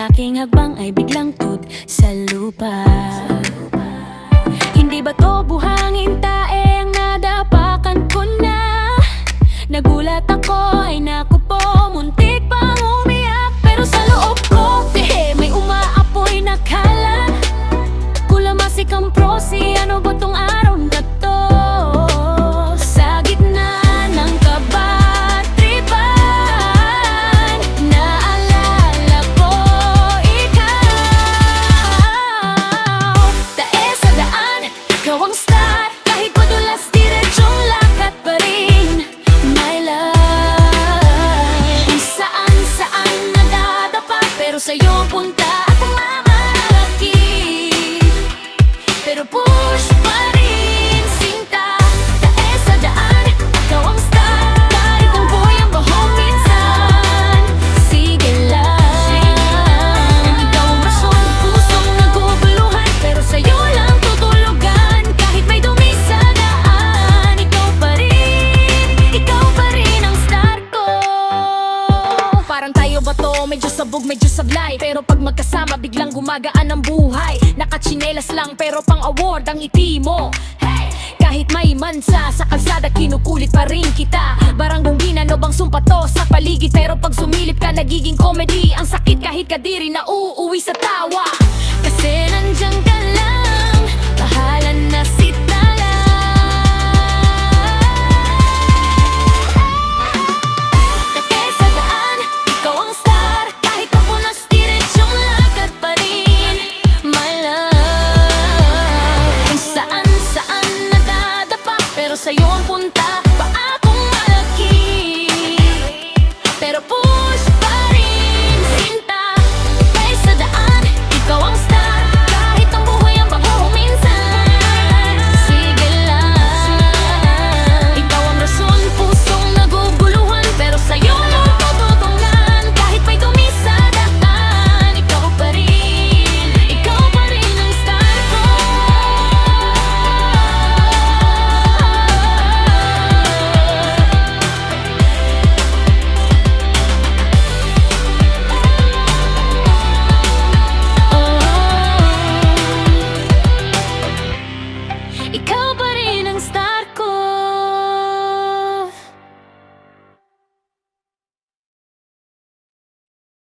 aking hakbang ay biglang tut sa lupa. Hindi ba to buhangin tae ang nadapakan ko na? Nagulat ako, ay naku po, muntik pang umiyak. Pero sa loob ko, may umaapoy na kalat. Kulamasik ang prosi, ano ba tong araw na to? Sa gitna ng kabatripan, naalala ko ikaw. Tae sa daan, ikaw ang start. Kahit madulas, diretsong lakad pa rin, my love. Kung saan-saan nadadapa, pero sa'yo punta at mamalaki. Pero push pa rin, sinta. Tae sa daan, ikaw ang start. Kahit ang buhay ang bahong minsan, sige lang. Ikaw ang rason ng pusong naguguluhan, pero sa'yo lang tutulugan. Kahit may dumi sa daan, ikaw pa rin ang star ko. Parang tayo ba to, medyo sabog, medyo sablay. Pero pag magkasama, biglang gumagaan ang buhay. Nakatsinelas lang, pero pang award ang ngiti mo. Hey! Kahit may mansa sa kalsada, kinukulit pa rin kita. Baranggong ginano bang sumpato sa paligid, pero pag sumilip ka, nagiging comedy. Ang sakit kahit kadiri na uuwi sa tawa. Kasi